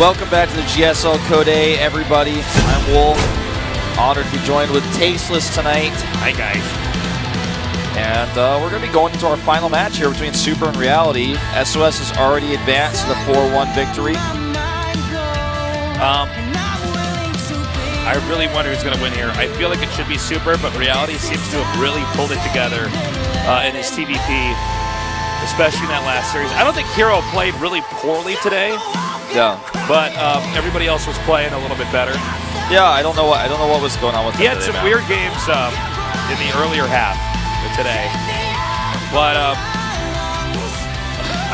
Welcome back to the GSL Code A, everybody. I'm Wolf. Honored to be joined with Tasteless tonight. Hi, guys. And we're going to be going into our final match here between Super and Reality. SOS has already advanced to the 4-1 victory. I really wonder who's going to win here. I feel like it should be Super, but Reality seems to have really pulled it together in his TVP, especially in that last series. I don't think Hero played really poorly today. Yeah, but everybody else was playing a little bit better. Yeah, I don't know what was going on with him. He had some weird games in the earlier half today, but I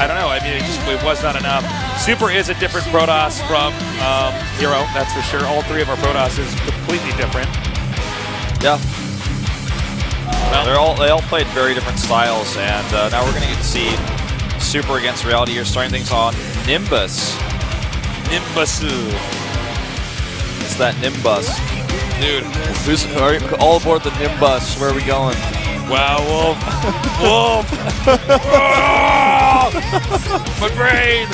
don't know. I mean, it was not enough. Super is a different Protoss from Hero, that's for sure. All three of our Protoss is completely different. Yeah. Well, they all played very different styles, and now we're going to get to see Super against Reality here, starting things on Nimbus. Nimbusu. It's that Nimbus. Dude. All aboard the Nimbus. Where are we going? Wow, Wolf. Wolf. Oh! My brain.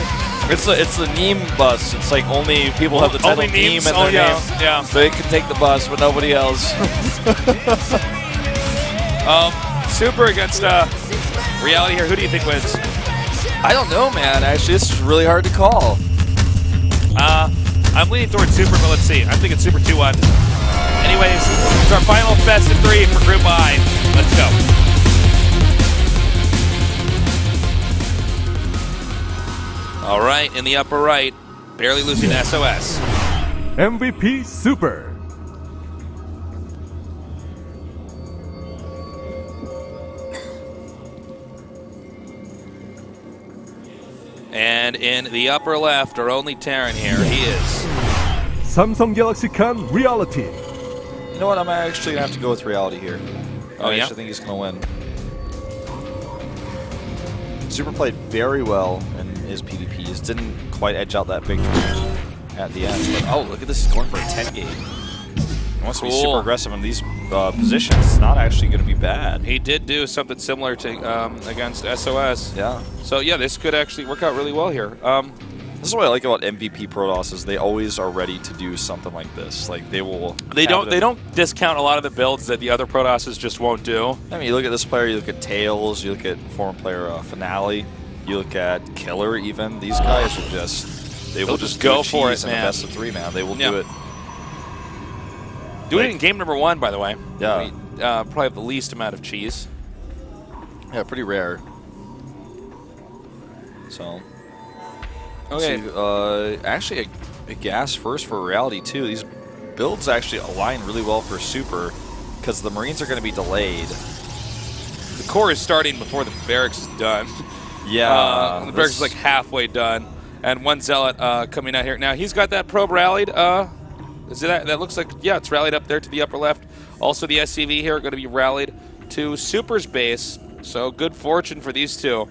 It's the Nimbus. It's like only people have the title Neem in their name. Yeah. They can take the bus, but nobody else. Super against Reality here. Who do you think wins? I don't know, man. Actually, this is really hard to call. I'm leaning towards Super, but let's see. I'm thinking Super 2-1. Anyways, it's our final best of 3 for Group I. Let's go. All right, in the upper right, barely losing to SOS. MVP Super. And in the upper left, our only Terran here, he is Samsung Galaxy Can Reality. You know what? I'm actually going to have to go with Reality here. Oh, I yeah? actually think he's going to win. Super played very well in his PvPs. Didn't quite edge out that victory at the end. But, oh, look at this. He's going for a 10 game. He wants to be super aggressive in these positions. It's not actually going to be bad. He did do something similar to against SOS. Yeah. So, yeah, this could actually work out really well here. This is what I like about MVP Protoss is they always are ready to do something like this. Like they will. They don't discount a lot of the builds that the other Protosses just won't do. I mean, you look at this player, you look at Tails, you look at former player Finale, you look at Killer. Even these guys are just they'll just go for it, man. The best of 3, man. They will do it. Doing it in game number 1, by the way. Yeah. We, probably have the least amount of cheese. Yeah, pretty rare. So. Okay. So, actually, a gas first for Reality, too. These builds actually align really well for Super because the Marines are going to be delayed. The core is starting before the barracks is done. Yeah. The barracks is like halfway done. And one Zealot coming out here. Now, he's got that probe rallied. That looks like, yeah, it's rallied up there to the upper left. Also, the SCV here are going to be rallied to Super's base. So, good fortune for these two.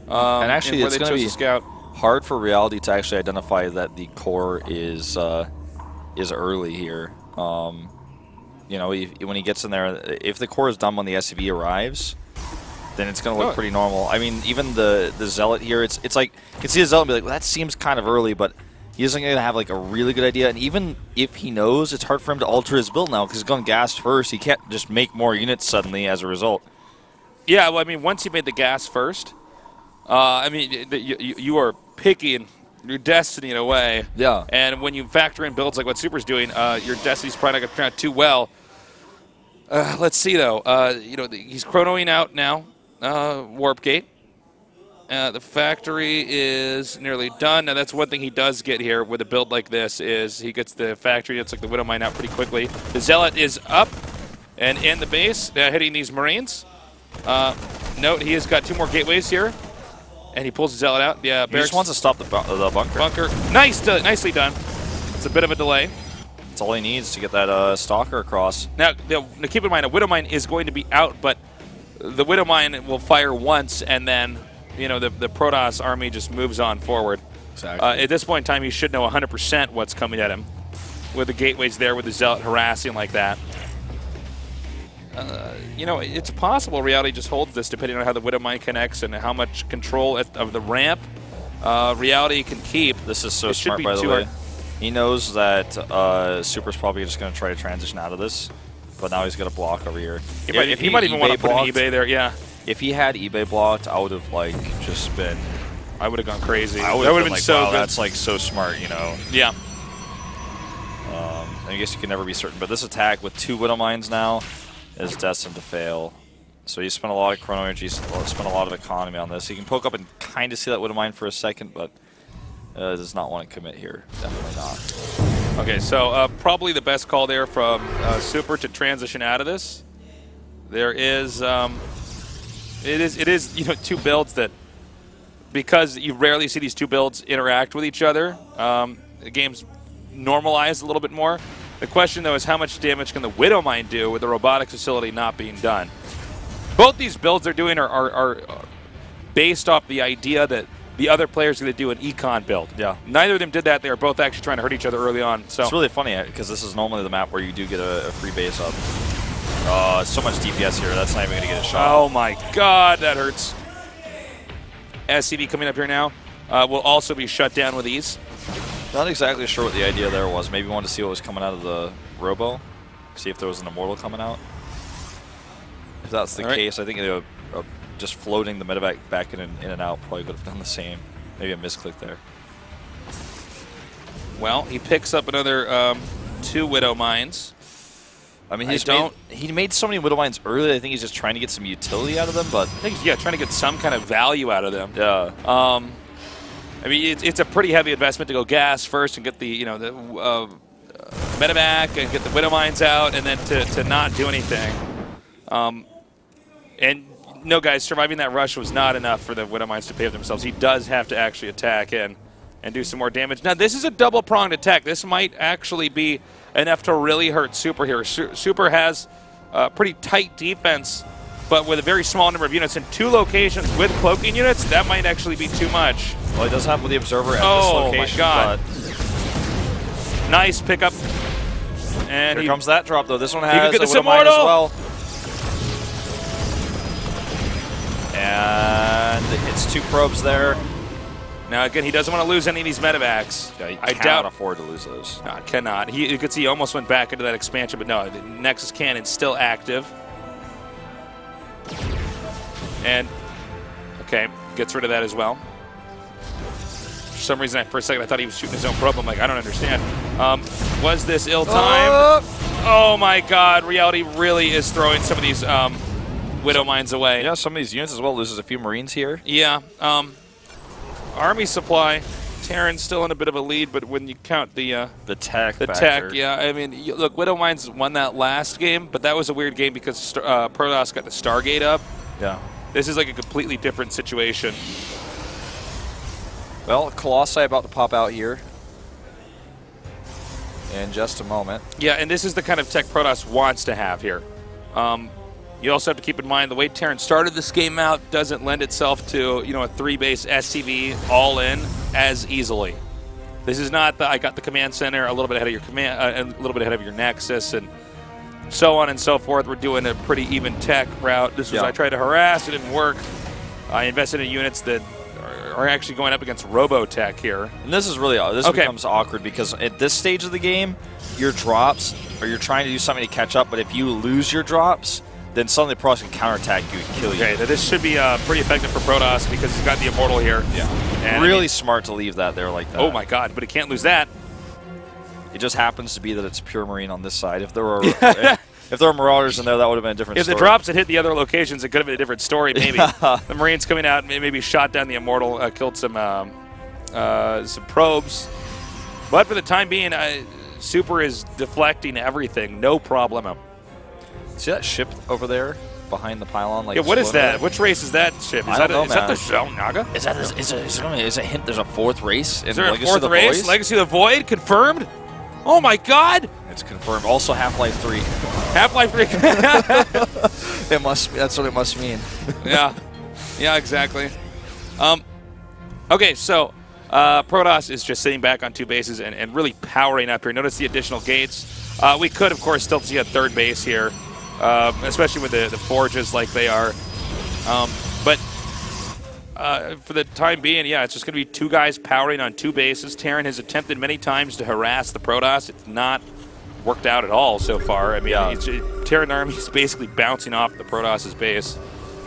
And actually, it's going to be scout. Hard for Reality to actually identify that the core is early here. You know, when he gets in there, if the core is done when the SCV arrives, then it's going to look pretty normal. I mean, even the Zealot here, it's like you can see the Zealot and be like, well, that seems kind of early, but he isn't going to have like a really good idea. And even if he knows, it's hard for him to alter his build now because he's going gas first. He can't just make more units suddenly as a result. Yeah, well, I mean, once he made the gas first, I mean, you are picking your destiny in a way. Yeah. And when you factor in builds like what Super's doing, your destiny's probably not going to turn out too well. Let's see, though. You know, he's chronoing out now, Warp Gate. The factory is nearly done. Now, that's one thing he does get here with a build like this is he gets the factory. It's like the Widow Mine out pretty quickly. The Zealot is up and in the base, hitting these Marines. Note, he has got 2 more gateways here. And he pulls the Zealot out. Yeah, he just wants to stop the bunker. Nicely done. It's a bit of a delay. That's all he needs to get that Stalker across. Now, keep in mind, a Widow Mine is going to be out, but the Widow Mine will fire once, and then you know the Protoss army just moves on forward. Exactly. At this point in time, he should know 100% what's coming at him, with the gateways there, with the Zealot harassing like that. You know, it's possible Reality just holds this depending on how the Widow Mine connects and how much control of the ramp Reality can keep. This is so smart, by the way. He knows that Super's probably just going to try to transition out of this, but now he's going to block over here. He might even want to put an eBay there, yeah. If he had eBay blocked, I would have, like, just been... I would have gone crazy. That would have been like, so wow, good. That's, like, so smart, you know? Yeah. I guess you can never be certain, but this attack with 2 Widow Mines now is destined to fail. So he spent a lot of chrono energy, spent a lot of economy on this. He can poke up and kind of see that Widow Mine for a second, but does not want to commit here. Definitely not. Okay, so probably the best call there from Super to transition out of this. There is, it is, you know, 2 builds that, because you rarely see these 2 builds interact with each other, the game's normalized a little bit more. The question, though, is how much damage can the Widow Mine do with the robotics facility not being done? Both these builds they're doing are based off the idea that the other players are going to do an econ build. Yeah. Neither of them did that. They were both actually trying to hurt each other early on. So it's really funny because this is normally the map where you do get a free base up. So much DPS here. That's not even going to get a shot. Oh, my God. That hurts. SCV coming up here now will also be shut down with ease. Not exactly sure what the idea there was. Maybe wanted to see what was coming out of the Robo. See if there was an Immortal coming out. If that's the case, I think just floating the medevac back in and out probably would have done the same. Maybe a misclick there. Well, he picks up another 2 Widow Mines. I mean, he made so many Widow Mines early. I think he's just trying to get some utility out of them, but I think he's trying to get some kind of value out of them. Yeah. I mean, it's a pretty heavy investment to go gas first and get the the medevac and get the Widow Mines out, and then to not do anything. And no, guys, surviving that rush was not enough for the Widow Mines to pay for themselves. He does have to actually attack in and do some more damage. Now, this is a double-pronged attack. This might actually be enough to really hurt Super here. Super has pretty tight defense, but with a very small number of units in 2 locations with cloaking units, that might actually be too much. Well, he does have with the Observer at this location. Oh, my God. Nice pickup. And here comes that drop, though. This one has a Widow Mine as well. And it's 2 probes there. Now, again, he doesn't want to lose any of these medevacs. Yeah, I cannot afford to lose those. No, cannot. You could see he almost went back into that expansion, but no, the Nexus Cannon's still active. And, okay, gets rid of that as well. For some reason, for a second, I thought he was shooting his own probe. I'm like, I don't understand. Was this ill-timed? Oh, my God. Reality really is throwing some of these Widow Mines away. Yeah, some of these units as well. Loses a few Marines here. Yeah. Army supply. Terran's still in a bit of a lead, but when you count the tech factor. Yeah. I mean, look, Widow Mines won that last game, but that was a weird game because Protoss got the Stargate up. Yeah. This is like a completely different situation. Well, Colossi about to pop out here in just a moment. Yeah, and this is the kind of tech Protoss wants to have here. You also have to keep in mind the way Terran started this game out doesn't lend itself to a 3-base SCV all in as easily. This is not the I got the command center a little bit ahead of your command, a little bit ahead of your Nexus, and so on and so forth. We're doing a pretty even tech route. This was I tried to harass, it didn't work. I invested in units that are actually going up against Robotech here. And this is really becomes awkward because at this stage of the game, your drops, or you're trying to do something to catch up, but if you lose your drops, then suddenly Protoss can counterattack you and kill you. Okay, this should be pretty effective for Protoss because he's got the Immortal here. Yeah, and really smart to leave that there like that. Oh my God, but he can't lose that. It just happens to be that it's pure Marine on this side. If there were if there were Marauders in there, that would have been a different story. If the drops had hit the other locations, it could have been a different story, maybe. The Marines coming out and maybe shot down the Immortal, killed some probes. But for the time being, Super is deflecting everything, no problemo. See that ship over there behind the pylon? Like, yeah, what is that? Which race is that ship? Is that the Xel'Naga? Is a hint there's a 4th race? Is there a 4th race? Legacy of the Void? Confirmed? Oh my God! It's confirmed. Also Half-Life 3. Half-Life 3. It must. That's what it must mean. Yeah. Yeah, exactly. Okay, so Protoss is just sitting back on 2 bases and really powering up here. Notice the additional gates. We could, of course, still see a 3rd base here. Especially with the forges like they are. But for the time being, yeah, it's just going to be 2 guys powering on 2 bases. Terran has attempted many times to harass the Protoss. It's not worked out at all so far. I mean, Terran Army is basically bouncing off the Protoss's base,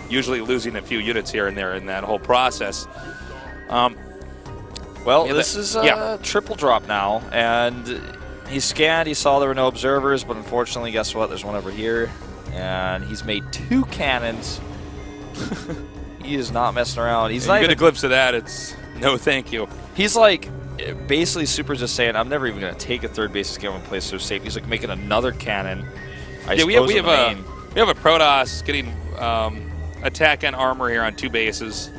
usually losing a few units here and there in that whole process. Well, this is a triple drop now, and he scanned, he saw there were no observers, but unfortunately, guess what? There's one over here, and he's made 2 cannons. He is not messing around. He's not you even get a glimpse of that, it's no thank you. He's like, basically Super's just saying, I'm never even going to take a third base scan when place so safe. He's like making another cannon. We have a Protoss getting attack and armor here on 2 bases.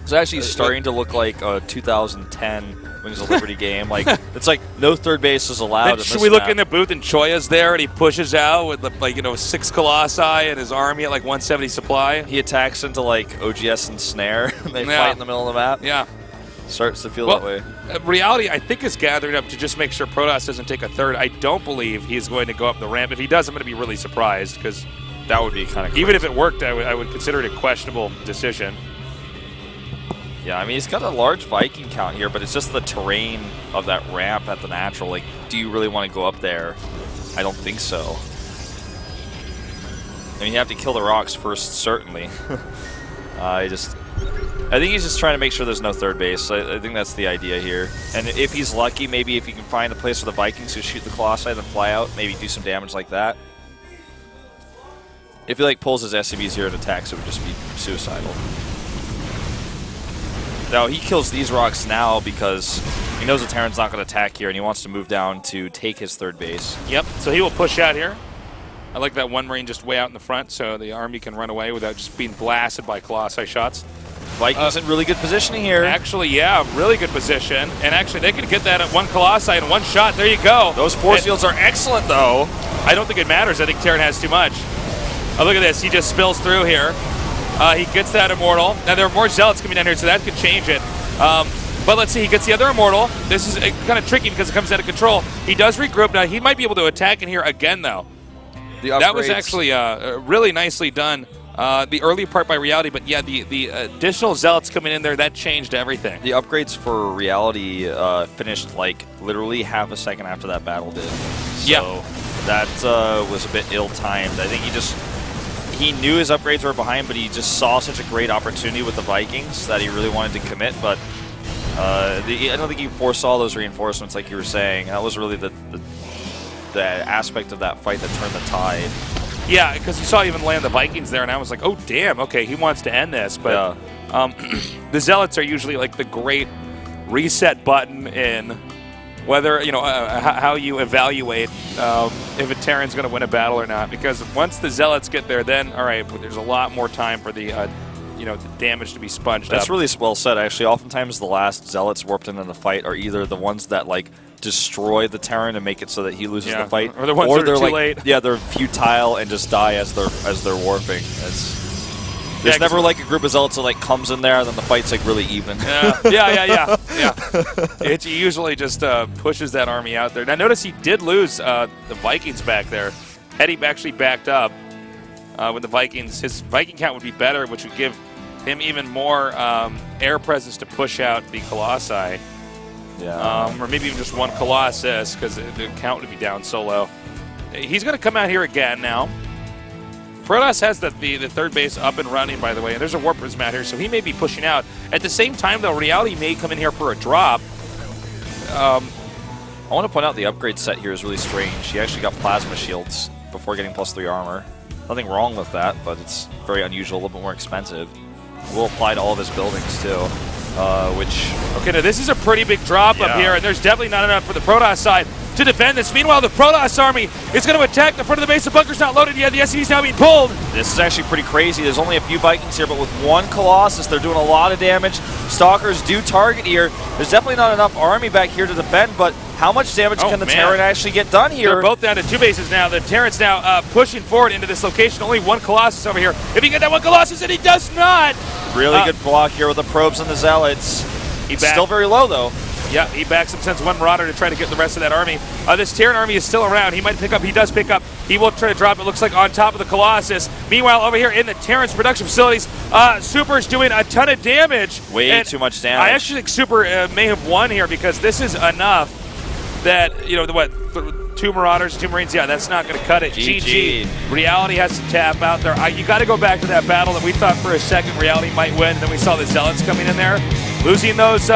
It's actually starting to look like a 2010 Wings of Liberty game. Like, it's like no third base is allowed. Should we look in the booth and Choya's there and he pushes out with like 6 Colossi and his army at like 170 supply? He attacks into like OGS and Snare and they fight in the middle of the map. Yeah. Starts to feel that way. Reality, I think, is gathering up to just make sure Protoss doesn't take a third. I don't believe he's going to go up the ramp. If he does, I'm going to be really surprised because that would be kind of crazy. Even if it worked, I would consider it a questionable decision. Yeah, I mean, he's got a large Viking count here, but it's just the terrain of that ramp at the natural. Like, do you really want to go up there? I don't think so. I mean, you have to kill the rocks first, certainly. I think he's just trying to make sure there's no third base. I think that's the idea here. And if he's lucky, maybe if he can find a place for the Vikings to shoot the Colossi, then fly out, maybe do some damage like that. If he like pulls his SCVs here and attacks, it would just be suicidal. Now, he kills these rocks now because he knows the Terran's not going to attack here, and he wants to move down to take his third base. Yep, so he will push out here. I like that one Marine just way out in the front so the Army can run away without just being blasted by Colossi shots. Vikings in really good positioning here. Actually, yeah, really good position. And actually, they could get that at 1 Colossi in 1 shot. There you go. Those force fields are excellent, though. I don't think it matters. I think Terran has too much. Oh, look at this. He just spills through here. He gets that Immortal. Now, there are more Zealots coming down here, so that could change it. But let's see. He gets the other Immortal. This is kind of tricky because it comes out of control. He does regroup. Now, he might be able to attack in here again, though. That was actually really nicely done. The early part by Reality, but yeah, the additional Zealots coming in there, that changed everything. The upgrades for Reality finished like literally half a second after that battle did. So that was a bit ill-timed. I think he knew his upgrades were behind, but he just saw such a great opportunity with the Vikings that he really wanted to commit. But I don't think he foresaw those reinforcements like you were saying. That was really the aspect of that fight that turned the tide. Yeah, because you saw even land the Vikings there, and I was like, oh, damn, okay, he wants to end this. But the Zealots are usually like the great reset button in whether, how you evaluate if a Terran's going to win a battle or not. Because once the Zealots get there, then, all right, there's a lot more time for the, the damage to be sponged up. That's really well said, actually. Oftentimes the last Zealots warped into the fight are either the ones that, like, destroy the Terran and make it so that he loses the fight, or the ones that are too late. Yeah, they're futile and just die as they're warping. There's never like a group of Zealots that like comes in there and then the fight's like really even. Yeah. It usually just pushes that army out there. Now notice he did lose the Vikings back there. Had he actually backed up with the Vikings, his Viking count would be better, which would give him even more air presence to push out the Colossi. Yeah. Or maybe even just 1 Colossus, because the count would be down so low. He's going to come out here again now. Protoss has the third base up and running, by the way, and there's a Warp Prism out here, so he may be pushing out. At the same time, though, Reality may come in here for a drop. I want to point out the upgrade set here is really strange. He actually got Plasma Shields before getting +3 armor. Nothing wrong with that, but it's very unusual, a little bit more expensive. It will apply to all of his buildings, too. Okay, now this is a pretty big drop up here, and there's definitely not enough for the Protoss side to defend this. Meanwhile, the Protoss army is going to attack the front of the base. The bunker's not loaded yet. The SCV's now being pulled. This is actually pretty crazy. There's only a few Vikings here, but with 1 Colossus, they're doing a lot of damage. Stalkers do target here. There's definitely not enough army back here to defend, but how much damage can the Terran actually get done here? They're both down to 2 bases now. The Terran's now pushing forward into this location. Only 1 Colossus over here. If he can get that 1 Colossus, and he does not. Really good block here with the probes and the Zealots. He's still very low, though. Yeah, he backs him, sends 1 Marauder to try to get the rest of that army. This Terran army is still around. He might pick up. He does pick up He will try to drop, it looks like, on top of the Colossus. Meanwhile, over here in the Terrence production facilities, Super's doing a ton of damage. Way too much damage. I actually think Super may have won here because this is enough that, you know, two Marauders, 2 Marines, yeah, that's not going to cut it. GG. Reality has to tap out there. You got to go back to that battle that we thought for a second Reality might win, and then we saw the Zealots coming in there. Losing those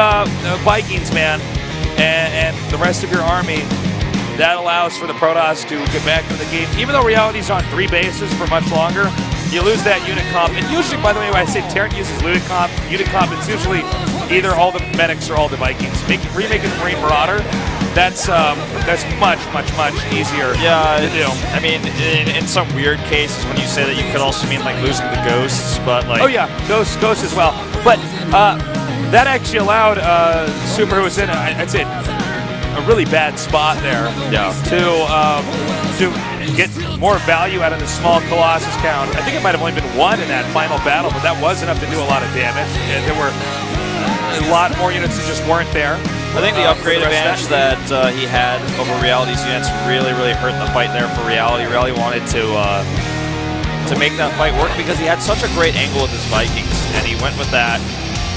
Vikings, man, and the rest of your army, that allows for the Protoss to get back into the game. Even though Reality's on 3 bases for much longer, you lose that unit comp. And usually, by the way, when I say Terran uses unit comp, it's usually either all the medics or all the Vikings. Remaking the Marine Marauder, that's much easier to do. I mean, in some weird cases, when you say that, you could also mean like losing the ghosts, but like. Oh yeah, ghosts as well. But that actually allowed Super, who was in, I'd say, a really bad spot there, to get more value out of the small Colossus count. I think it might have only been 1 in that final battle, but that was enough to do a lot of damage. And there were a lot more units that just weren't there. I think the upgrade advantage that he had over Reality's units really hurt the fight there for Reality. Reality wanted to make that fight work because he had such a great angle with his Vikings, and he went with that.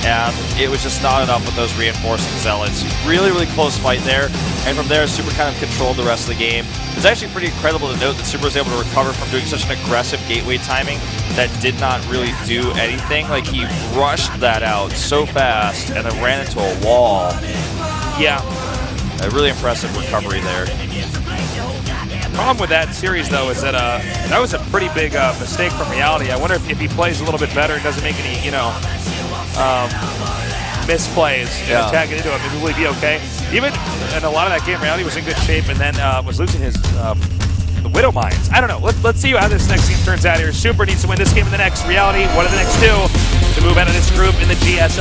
And it was just not enough with those reinforcing Zealots. Really close fight there. And from there, Super kind of controlled the rest of the game. It's actually pretty incredible to note that Super was able to recover from doing such an aggressive gateway timing that did not really do anything. Like, he rushed that out so fast and then ran into a wall. Yeah. A really impressive recovery there. The problem with that series, though, is that that was a pretty big mistake from Reality. I wonder if he plays a little bit better and doesn't make any, you know, misplays and attacking into him, maybe will he be okay? Even in a lot of that game, Reality was in good shape and then was losing his the Widow Mines. I don't know. Let's see how this next game turns out here. Super needs to win this game in the next. Reality, what are the next 2 to move out of this group in the GSL?